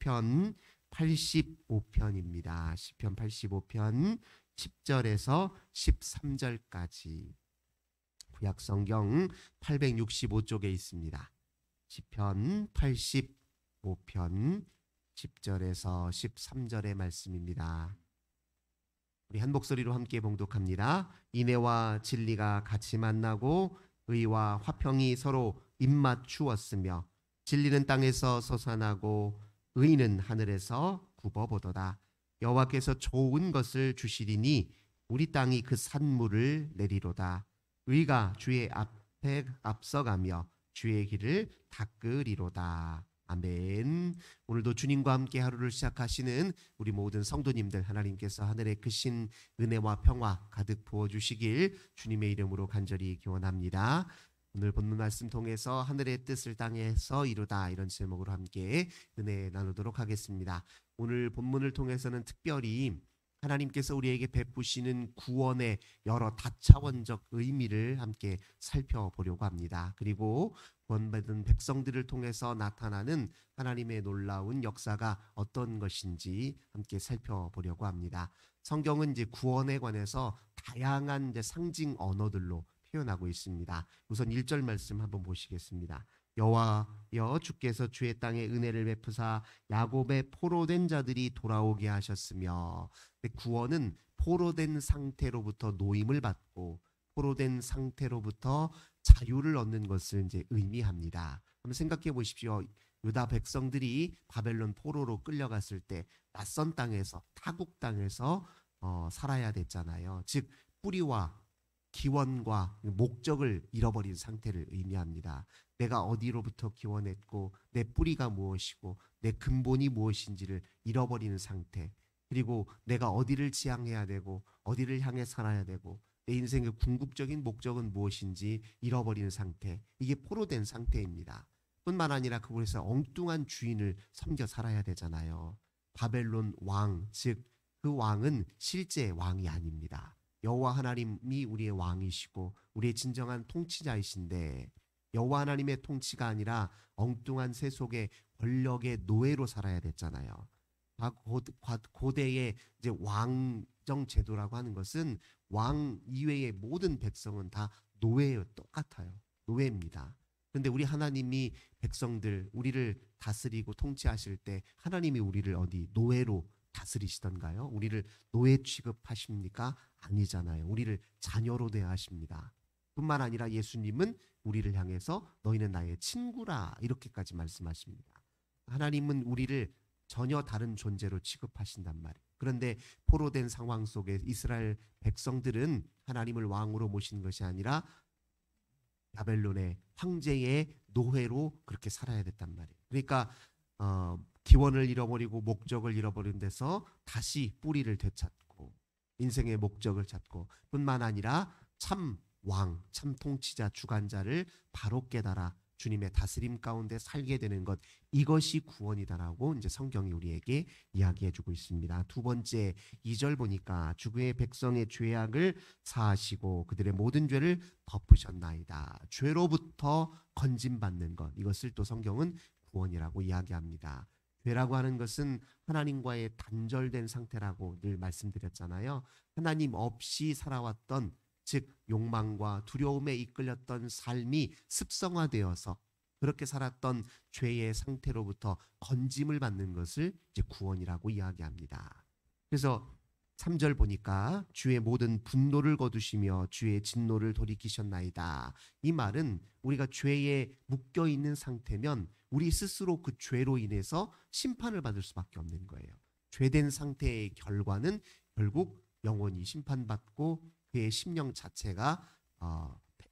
시편 85편입니다. 시편 85편 10절에서 13절까지 구약성경 865쪽에 있습니다. 시편 85편 10절에서 13절의 말씀입니다. 우리 한 목소리로 함께 봉독합니다. 인애와 진리가 같이 만나고 의와 화평이 서로 입맞추었으며 진리는 땅에서 솟아나고 의는 하늘에서 굽어보도다. 여호와께서 좋은 것을 주시리니 우리 땅이 그 산물을 내리로다. 의가 주의 앞에 앞서가며 주의 길을 닦으리로다. 아멘. 오늘도 주님과 함께 하루를 시작하시는 우리 모든 성도님들, 하나님께서 하늘의 크신 은혜와 평화 가득 부어주시길 주님의 이름으로 간절히 기원합니다. 오늘 본문 말씀 통해서 하늘의 뜻을 땅에서 이루다, 이런 제목으로 함께 은혜 나누도록 하겠습니다. 오늘 본문을 통해서는 특별히 하나님께서 우리에게 베푸시는 구원의 여러 다차원적 의미를 함께 살펴보려고 합니다. 그리고 구원받은 백성들을 통해서 나타나는 하나님의 놀라운 역사가 어떤 것인지 함께 살펴보려고 합니다. 성경은 이제 구원에 관해서 다양한 이제 상징 언어들로 표현하고 있습니다. 우선 1절 말씀 한번 보시겠습니다. 여호와여 주께서 주의 땅에 은혜를 베푸사 야곱의 포로된 자들이 돌아오게 하셨으며, 구원은 포로된 상태로부터 노임을 받고 포로된 상태로부터 자유를 얻는 것을 이제 의미합니다. 한번 생각해 보십시오. 유다 백성들이 바벨론 포로로 끌려갔을 때 낯선 땅에서, 타국 땅에서 살아야 됐잖아요. 즉 뿌리와 기원과 목적을 잃어버린 상태를 의미합니다. 내가 어디로부터 기원했고 내 뿌리가 무엇이고 내 근본이 무엇인지를 잃어버리는 상태, 그리고 내가 어디를 지향해야 되고 어디를 향해 살아야 되고 내 인생의 궁극적인 목적은 무엇인지 잃어버리는 상태, 이게 포로된 상태입니다. 뿐만 아니라 그곳에서 엉뚱한 주인을 섬겨 살아야 되잖아요. 바벨론 왕, 즉 그 왕은 실제 왕이 아닙니다. 여호와 하나님이 우리의 왕이시고 우리의 진정한 통치자이신데, 여호와 하나님의 통치가 아니라 엉뚱한 세속의 권력의 노예로 살아야 됐잖아요. 고대의 이제 왕정 제도라고 하는 것은 왕 이외의 모든 백성은 다 노예예요. 똑같아요. 노예입니다. 그런데 우리 하나님이 백성들, 우리를 다스리고 통치하실 때 하나님이 우리를 어디 노예로 다스리시던가요? 우리를 노예 취급하십니까? 아니잖아요. 우리를 자녀로 대하십니다. 뿐만 아니라 예수님은 우리를 향해서 너희는 나의 친구라, 이렇게까지 말씀하십니다. 하나님은 우리를 전혀 다른 존재로 취급하신단 말이에요. 그런데 포로된 상황 속에 이스라엘 백성들은 하나님을 왕으로 모신 것이 아니라 바벨론의 황제의 노예로 그렇게 살아야 됐단 말이에요. 그러니까 기원을 잃어버리고 목적을 잃어버린 데서 다시 뿌리를 되찾고 인생의 목적을 찾고, 뿐만 아니라 참 왕, 참 통치자, 주관자를 바로 깨달아 주님의 다스림 가운데 살게 되는 것, 이것이 구원이다라고 이제 성경이 우리에게 이야기해주고 있습니다. 두 번째 2절 보니까 주의 백성의 죄악을 사하시고 그들의 모든 죄를 덮으셨나이다. 죄로부터 건짐받는 것, 이것을 또 성경은 구원이라고 이야기합니다. 죄라고 하는 것은 하나님과의 단절된 상태라고 늘 말씀드렸잖아요. 하나님 없이 살아왔던, 즉 욕망과 두려움에 이끌렸던 삶이 습성화되어서 그렇게 살았던 죄의 상태로부터 건짐을 받는 것을 이제 구원이라고 이야기합니다. 그래서 3절 보니까 주의 모든 분노를 거두시며 주의 진노를 돌이키셨나이다. 이 말은 우리가 죄에 묶여 있는 상태면 우리 스스로 그 죄로 인해서 심판을 받을 수밖에 없는 거예요. 죄된 상태의 결과는 결국 영원히 심판받고 그의 심령 자체가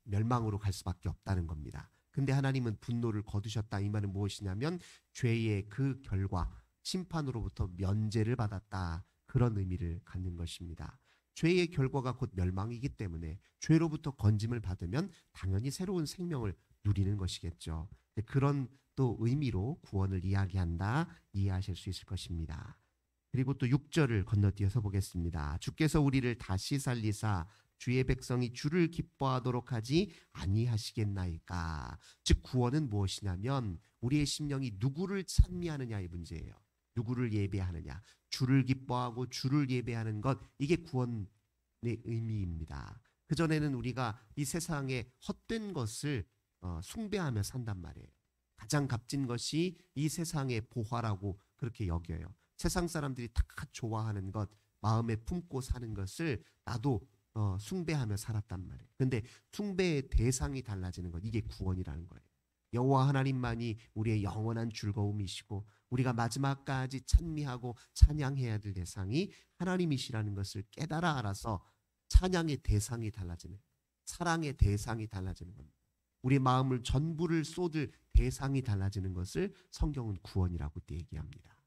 멸망으로 갈 수밖에 없다는 겁니다. 근데 하나님은 분노를 거두셨다. 이 말은 무엇이냐면 죄의 그 결과, 심판으로부터 면제를 받았다, 그런 의미를 갖는 것입니다. 죄의 결과가 곧 멸망이기 때문에 죄로부터 건짐을 받으면 당연히 새로운 생명을 누리는 것이겠죠. 그런 또 의미로 구원을 이야기한다, 이해하실 수 있을 것입니다. 그리고 또 6절을 건너뛰어서 보겠습니다. 주께서 우리를 다시 살리사 주의 백성이 주를 기뻐하도록 하지 아니하시겠나이까. 즉 구원은 무엇이냐면 우리의 심령이 누구를 찬미하느냐의 문제예요. 누구를 예배하느냐? 주를 기뻐하고 주를 예배하는 것, 이게 구원의 의미입니다. 그전에는 우리가 이 세상에 헛된 것을 숭배하며 산단 말이에요. 가장 값진 것이 이 세상의 보화라고 그렇게 여겨요. 세상 사람들이 다 좋아하는 것, 마음에 품고 사는 것을 나도 숭배하며 살았단 말이에요. 근데 숭배의 대상이 달라지는 것, 이게 구원이라는 거예요. 여호와 하나님만이 우리의 영원한 즐거움이시고 우리가 마지막까지 찬미하고 찬양해야 될 대상이 하나님이시라는 것을 깨달아 알아서 찬양의 대상이 달라지는, 사랑의 대상이 달라지는 겁니다. 우리 마음을 전부를 쏟을 대상이 달라지는 것을 성경은 구원이라고 얘기합니다.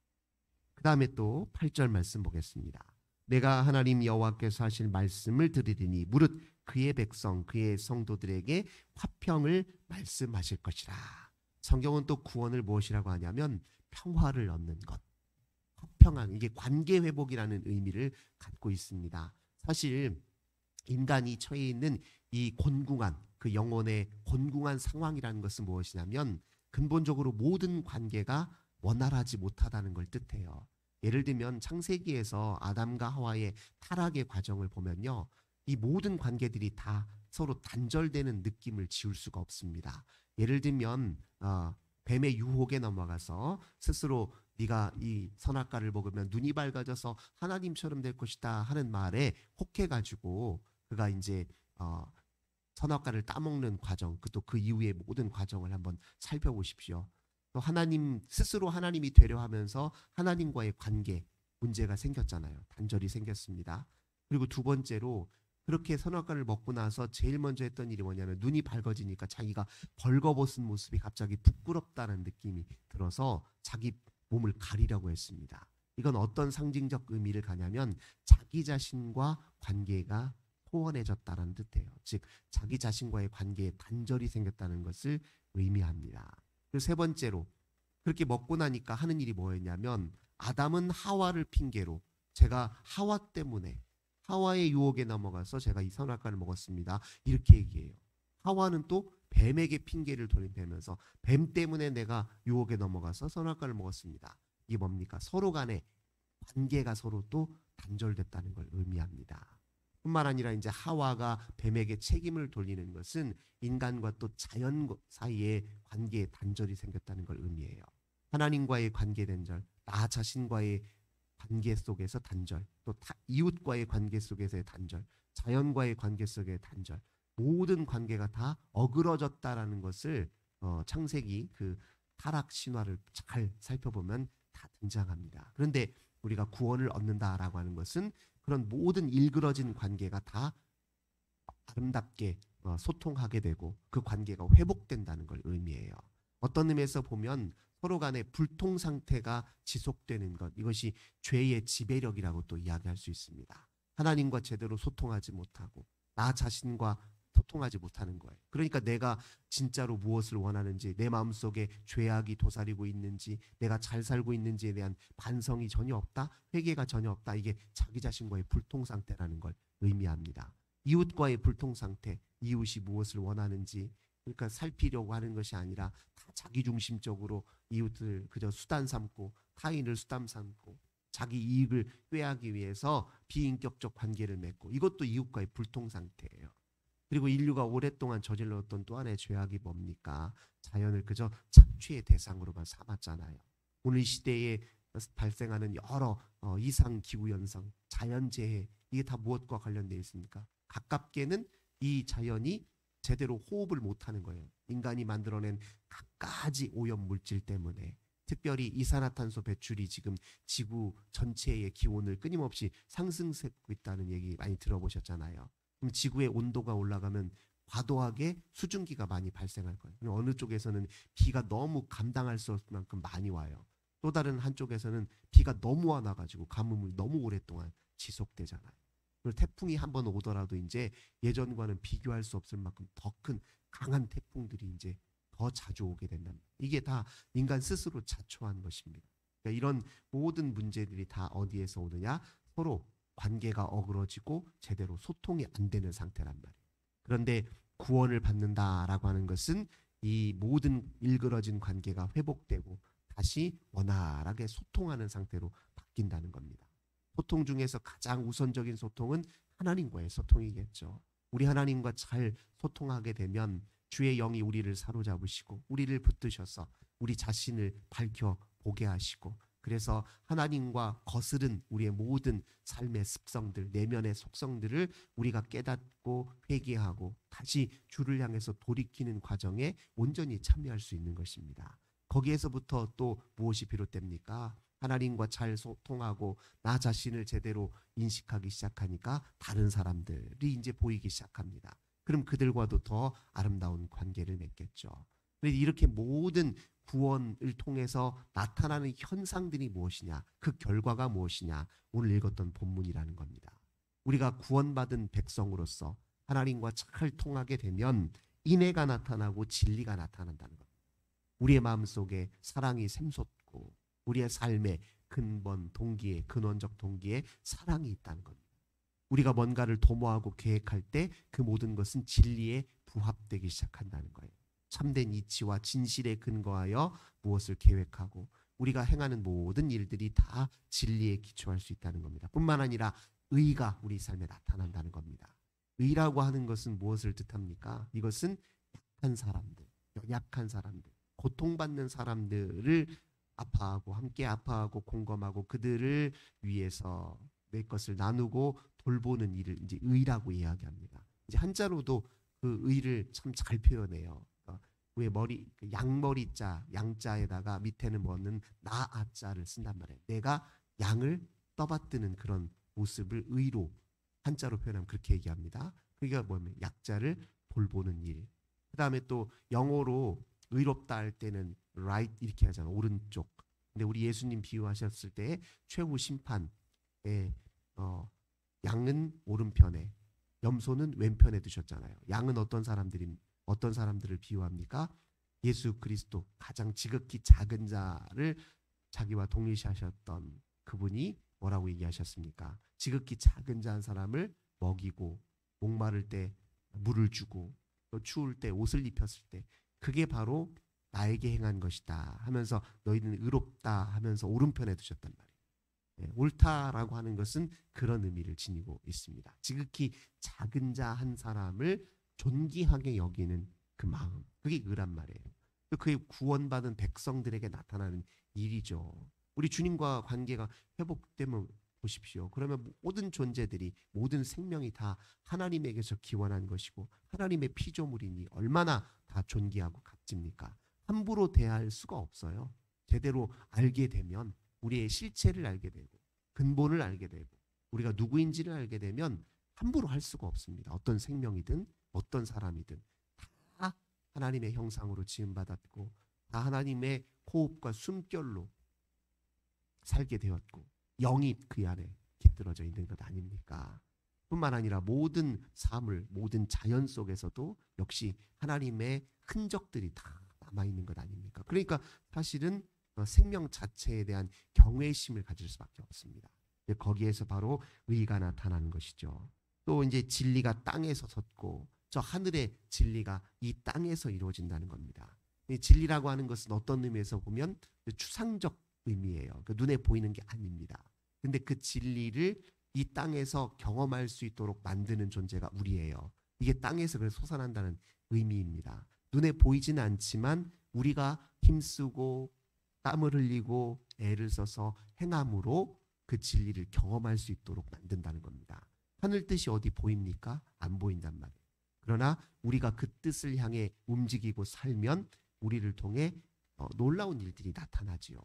그 다음에 또 8절 말씀 보겠습니다. 내가 하나님 여호와께서 하실 말씀을 들으리니 무릇 그의 백성 그의 성도들에게 화평을 말씀하실 것이라. 성경은 또 구원을 무엇이라고 하냐면 평화를 얻는 것, 화평한, 이게 관계 회복이라는 의미를 갖고 있습니다. 사실 인간이 처해 있는 이 곤궁한, 그 영혼의 곤궁한 상황이라는 것은 무엇이냐면 근본적으로 모든 관계가 원활하지 못하다는 걸 뜻해요. 예를 들면 창세기에서 아담과 하와의 타락의 과정을 보면요, 이 모든 관계들이 다 서로 단절되는 느낌을 지울 수가 없습니다. 예를 들면 뱀의 유혹에 넘어가서 스스로 네가 이 선악과를 먹으면 눈이 밝아져서 하나님처럼 될 것이다 하는 말에 혹해가지고 그가 이제 선악과를 따먹는 과정, 또 그 이후의 모든 과정을 한번 살펴보십시오. 또 하나님 스스로 하나님이 되려 하면서 하나님과의 관계 문제가 생겼잖아요. 단절이 생겼습니다. 그리고 두 번째로 그렇게 선악과를 먹고 나서 제일 먼저 했던 일이 뭐냐면 눈이 밝아지니까 자기가 벌거벗은 모습이 갑자기 부끄럽다는 느낌이 들어서 자기 몸을 가리려고 했습니다. 이건 어떤 상징적 의미를 가냐면 자기 자신과 관계가 소원해졌다는 뜻이에요. 즉 자기 자신과의 관계에 단절이 생겼다는 것을 의미합니다. 그리고 세 번째로 그렇게 먹고 나니까 하는 일이 뭐였냐면 아담은 하와를 핑계로 제가 하와 때문에 하와의 유혹에 넘어가서 제가 이 선악과를 먹었습니다. 이렇게 얘기해요. 하와는 또 뱀에게 핑계를 돌리면서 뱀 때문에 내가 유혹에 넘어가서 선악과를 먹었습니다. 이게 뭡니까? 서로 간의 관계가 서로 또 단절됐다는 걸 의미합니다. 뿐만 아니라 이제 하와가 뱀에게 책임을 돌리는 것은 인간과 또 자연 사이의 관계에 단절이 생겼다는 걸 의미해요. 하나님과의 관계 단절, 나 자신과의 관계 속에서 단절, 또 이웃과의 관계 속에서의 단절, 자연과의 관계 속의 단절, 모든 관계가 다 어그러졌다라는 것을 창세기 그 타락 신화를 잘 살펴보면 다 등장합니다. 그런데 우리가 구원을 얻는다라고 하는 것은 그런 모든 일그러진 관계가 다 아름답게 소통하게 되고 그 관계가 회복된다는 걸 의미해요. 어떤 의미에서 보면 서로 간의 불통 상태가 지속되는 것, 이것이 죄의 지배력이라고 또 이야기할 수 있습니다. 하나님과 제대로 소통하지 못하고 나 자신과 소통하지 못하는 거예요. 그러니까 내가 진짜로 무엇을 원하는지, 내 마음속에 죄악이 도사리고 있는지, 내가 잘 살고 있는지에 대한 반성이 전혀 없다, 회개가 전혀 없다. 이게 자기 자신과의 불통 상태라는 걸 의미합니다. 이웃과의 불통 상태, 이웃이 무엇을 원하는지 그러니까 살피려고 하는 것이 아니라 다 자기중심적으로 이웃을 그저 수단 삼고 타인을 수단 삼고 자기 이익을 꾀하기 위해서 비인격적 관계를 맺고, 이것도 이웃과의 불통 상태예요. 그리고 인류가 오랫동안 저질렀던 또 하나의 죄악이 뭡니까? 자연을 그저 착취의 대상으로만 삼았잖아요. 오늘 시대에 발생하는 여러 이상기후현상, 자연재해, 이게 다 무엇과 관련되어 있습니까? 가깝게는 이 자연이 제대로 호흡을 못하는 거예요. 인간이 만들어낸 갖가지 오염물질 때문에, 특별히 이산화탄소 배출이 지금 지구 전체의 기온을 끊임없이 상승시키고 있다는 얘기 많이 들어보셨잖아요. 그럼 지구의 온도가 올라가면 과도하게 수증기가 많이 발생할 거예요. 어느 쪽에서는 비가 너무 감당할 수 없을 만큼 많이 와요. 또 다른 한쪽에서는 비가 너무 와나가지고 가뭄을 너무 오랫동안 지속되잖아요. 그리고 태풍이 한번 오더라도 이제 예전과는 비교할 수 없을 만큼 더 큰 강한 태풍들이 이제 더 자주 오게 된다는, 이게 다 인간 스스로 자초한 것입니다. 그러니까 이런 모든 문제들이 다 어디에서 오느냐? 서로 관계가 어그러지고 제대로 소통이 안 되는 상태란 말이에요. 그런데 구원을 받는다라고 하는 것은 이 모든 일그러진 관계가 회복되고 다시 원활하게 소통하는 상태로 바뀐다는 겁니다. 소통 중에서 가장 우선적인 소통은 하나님과의 소통이겠죠. 우리 하나님과 잘 소통하게 되면 주의 영이 우리를 사로잡으시고 우리를 붙드셔서 우리 자신을 밝혀보게 하시고, 그래서 하나님과 거스른 우리의 모든 삶의 습성들, 내면의 속성들을 우리가 깨닫고 회개하고 다시 주를 향해서 돌이키는 과정에 온전히 참여할 수 있는 것입니다. 거기에서부터 또 무엇이 비롯됩니까? 하나님과 잘 소통하고 나 자신을 제대로 인식하기 시작하니까 다른 사람들이 이제 보이기 시작합니다. 그럼 그들과도 더 아름다운 관계를 맺겠죠. 이렇게 모든 구원을 통해서 나타나는 현상들이 무엇이냐, 그 결과가 무엇이냐, 오늘 읽었던 본문이라는 겁니다. 우리가 구원받은 백성으로서 하나님과 잘 통하게 되면 인애가 나타나고 진리가 나타난다는 겁니다. 우리의 마음속에 사랑이 샘솟고 우리의 삶의 근본 동기에, 근원적 동기에 사랑이 있다는 겁니다. 우리가 뭔가를 도모하고 계획할 때 그 모든 것은 진리에 부합되기 시작한다는 거예요. 참된 이치와 진실에 근거하여 무엇을 계획하고 우리가 행하는 모든 일들이 다 진리에 기초할 수 있다는 겁니다. 뿐만 아니라 의가 우리 삶에 나타난다는 겁니다. 의라고 하는 것은 무엇을 뜻합니까? 이것은 약한 사람들, 연약한 사람들, 고통받는 사람들을 아파하고 함께 아파하고 공감하고 그들을 위해서 내 것을 나누고 돌보는 일을 이제 의라고 이야기합니다. 이제 한자로도 그 의를 참 잘 표현해요. 왜 머리 양머리자 양자에다가 밑에는 뭐는 나아자를 쓴단 말이에요. 내가 양을 떠받드는 그런 모습을 의로 한자로 표현하면 그렇게 얘기합니다. 그러니까 뭐냐면 약자를 돌보는 일. 그다음에 또 영어로 의롭다 할 때는 right 이렇게 하잖아. 오른쪽. 근데 우리 예수님 비유하셨을 때 최후 심판에 양은 오른편에 염소는 왼편에 두셨잖아요. 양은 어떤 사람들을 비유합니까? 예수 그리스도 가장 지극히 작은 자를 자기와 동일시하셨던 그분이 뭐라고 얘기하셨습니까? 지극히 작은 자 한 사람을 먹이고 목마를 때 물을 주고 또 추울 때 옷을 입혔을 때 그게 바로 나에게 행한 것이다 하면서 너희는 의롭다 하면서 오른편에 두셨단 말이에요. 네, 옳다라고 하는 것은 그런 의미를 지니고 있습니다. 지극히 작은 자 한 사람을 존귀하게 여기는 그 마음, 그게 의란 말이에요. 그게 구원받은 백성들에게 나타나는 일이죠. 우리 주님과 관계가 회복되면 보십시오. 그러면 모든 존재들이, 모든 생명이 다 하나님에게서 기원한 것이고 하나님의 피조물이니 얼마나 다 존귀하고 값집니까? 함부로 대할 수가 없어요. 제대로 알게 되면 우리의 실체를 알게 되고 근본을 알게 되고 우리가 누구인지를 알게 되면 함부로 할 수가 없습니다. 어떤 생명이든 어떤 사람이든 다 하나님의 형상으로 지음받았고 다 하나님의 호흡과 숨결로 살게 되었고 영이 그 안에 깃들어져 있는 것 아닙니까? 뿐만 아니라 모든 사물, 모든 자연 속에서도 역시 하나님의 흔적들이 다 남아있는 것 아닙니까? 그러니까 사실은 생명 자체에 대한 경외심을 가질 수밖에 없습니다. 거기에서 바로 의가 나타나는 것이죠. 또 이제 진리가 땅에서 섰고 저 하늘의 진리가 이 땅에서 이루어진다는 겁니다. 이 진리라고 하는 것은 어떤 의미에서 보면 추상적 의미예요. 눈에 보이는 게 아닙니다. 근데 그 진리를 이 땅에서 경험할 수 있도록 만드는 존재가 우리예요. 이게 땅에서 그래서 솟아난다는 의미입니다. 눈에 보이지는 않지만 우리가 힘쓰고 땀을 흘리고 애를 써서 행함으로 그 진리를 경험할 수 있도록 만든다는 겁니다. 하늘 뜻이 어디 보입니까? 안 보인단 말이에요. 그러나 우리가 그 뜻을 향해 움직이고 살면 우리를 통해 놀라운 일들이 나타나지요.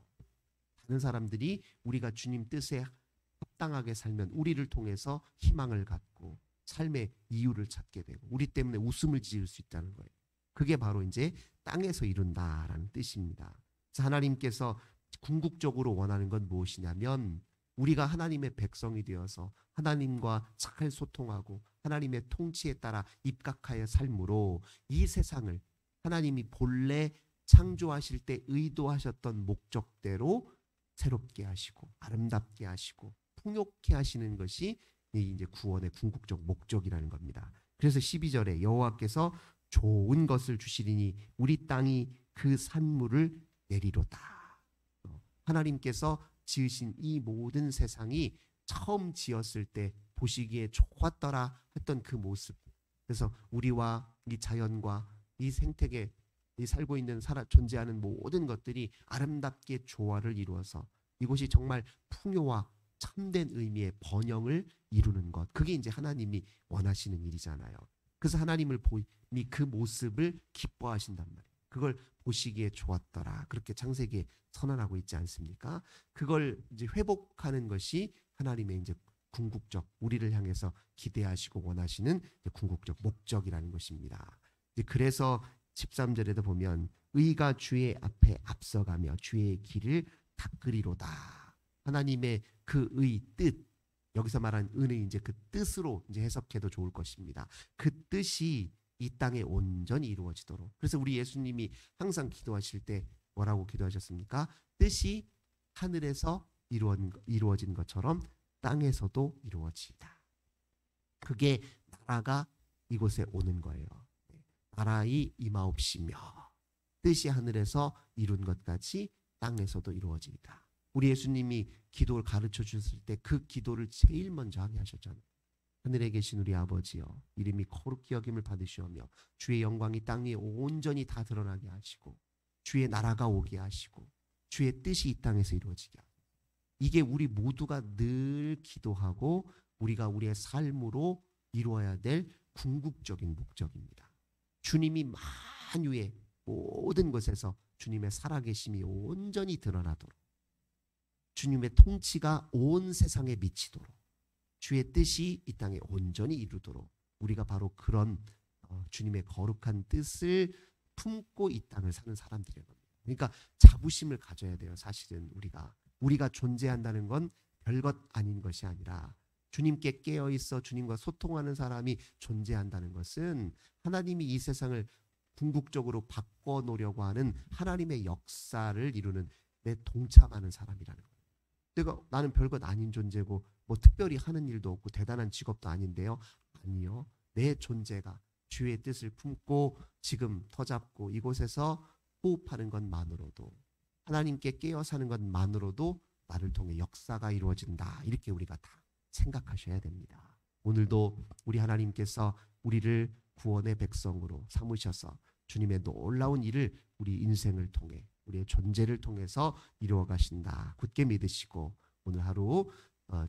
다른 사람들이 우리가 주님 뜻에 합당하게 살면 우리를 통해서 희망을 갖고 삶의 이유를 찾게 되고 우리 때문에 웃음을 지을 수 있다는 거예요. 그게 바로 이제 땅에서 이룬다라는 뜻입니다. 그래서 하나님께서 궁극적으로 원하는 건 무엇이냐면 우리가 하나님의 백성이 되어서 하나님과 잘 소통하고 하나님의 통치에 따라 입각하여 삶으로 이 세상을 하나님이 본래 창조하실 때 의도하셨던 목적대로 새롭게 하시고 아름답게 하시고 풍요케 하시는 것이 이제 구원의 궁극적 목적이라는 겁니다. 그래서 12절에 여호와께서 좋은 것을 주시리니 우리 땅이 그 산물을 내리로다. 하나님께서 지으신 이 모든 세상이 처음 지었을 때 보시기에 좋았더라 했던 그 모습. 그래서 우리와 이 자연과 이 생태계, 이 살고 있는 존재하는 모든 것들이 아름답게 조화를 이루어서 이곳이 정말 풍요와 참된 의미의 번영을 이루는 것. 그게 이제 하나님이 원하시는 일이잖아요. 그래서 하나님을 보니 그 모습을 기뻐하신단 말이에요. 그걸 보시기에 좋았더라. 그렇게 창세기에 선언하고 있지 않습니까? 그걸 이제 회복하는 것이 하나님의 이제 궁극적, 우리를 향해서 기대하시고 원하시는 궁극적 목적이라는 것입니다. 이제 그래서 13절에도 보면 의가 주의 앞에 앞서가며 주의 길을 닦으리로다. 하나님의 그 의 뜻, 여기서 말한 은의 이제 그 뜻으로 이제 해석해도 좋을 것입니다. 그 뜻이 이 땅에 온전히 이루어지도록. 그래서 우리 예수님이 항상 기도하실 때 뭐라고 기도하셨습니까? 뜻이 하늘에서 이루어진 것처럼 땅에서도 이루어지다. 그게 나라가 이곳에 오는 거예요. 나라의 임하옵시며 뜻이 하늘에서 이룬 것 같이 땅에서도 이루어지다. 우리 예수님이 기도를 가르쳐 주셨을 때 그 기도를 제일 먼저 하게 하셨잖아요. 하늘에 계신 우리 아버지여, 이름이 거룩히 여김을 받으시오며 주의 영광이 땅 위에 온전히 다 드러나게 하시고 주의 나라가 오게 하시고 주의 뜻이 이 땅에서 이루어지게 하고. 이게 우리 모두가 늘 기도하고 우리가 우리의 삶으로 이루어야 될 궁극적인 목적입니다. 주님이 만유의 모든 것에서 주님의 살아계심이 온전히 드러나도록, 주님의 통치가 온 세상에 미치도록, 주의 뜻이 이 땅에 온전히 이루도록 우리가 바로 그런 주님의 거룩한 뜻을 품고 이 땅을 사는 사람들인 겁니다. 그러니까 자부심을 가져야 돼요. 사실은 우리가 존재한다는 건 별것 아닌 것이 아니라 주님께 깨어있어 주님과 소통하는 사람이 존재한다는 것은 하나님이 이 세상을 궁극적으로 바꿔놓으려고 하는 하나님의 역사를 이루는 내 동참하는 사람이라는 거예요. 나는 별것 아닌 존재고 뭐 특별히 하는 일도 없고 대단한 직업도 아닌데요. 아니요. 내 존재가 주의 뜻을 품고 지금 터잡고 이곳에서 호흡하는 것만으로도, 하나님께 깨어 사는 것만으로도 나를 통해 역사가 이루어진다. 이렇게 우리가 다 생각하셔야 됩니다. 오늘도 우리 하나님께서 우리를 구원의 백성으로 삼으셔서 주님의 놀라운 일을 우리 인생을 통해, 우리의 존재를 통해서 이루어 가신다. 굳게 믿으시고 오늘 하루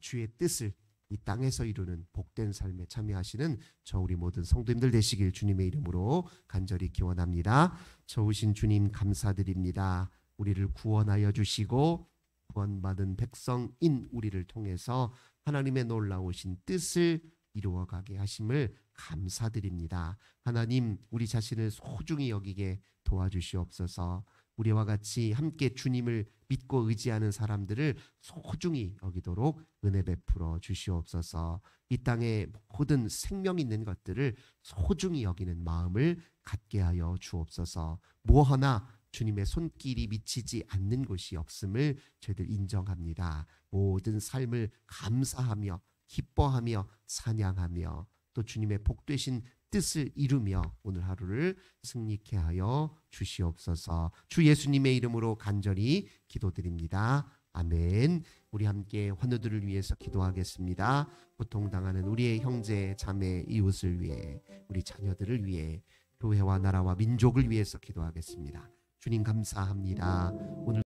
주의 뜻을 이 땅에서 이루는 복된 삶에 참여하시는 저 우리 모든 성도님들 되시길 주님의 이름으로 간절히 기원합니다. 좋으신 주님 감사드립니다. 우리를 구원하여 주시고 구원받은 백성인 우리를 통해서 하나님의 놀라우신 뜻을 이루어가게 하심을 감사드립니다. 하나님, 우리 자신을 소중히 여기게 도와주시옵소서. 우리와 같이 함께 주님을 믿고 의지하는 사람들을 소중히 여기도록 은혜 베풀어 주시옵소서. 이 땅에 모든 생명 있는 것들을 소중히 여기는 마음을 갖게 하여 주옵소서. 뭐 하나 주님의 손길이 미치지 않는 곳이 없음을 저희들 인정합니다. 모든 삶을 감사하며 기뻐하며 찬양하며 또 주님의 복되신 뜻을 이루며 오늘 하루를 승리케 하여 주시옵소서. 주 예수님의 이름으로 간절히 기도드립니다. 아멘. 우리 함께 환우들을 위해서 기도하겠습니다. 고통당하는 우리의 형제, 자매, 이웃을 위해, 우리 자녀들을 위해, 교회와 나라와 민족을 위해서 기도하겠습니다. 주님 감사합니다. 오늘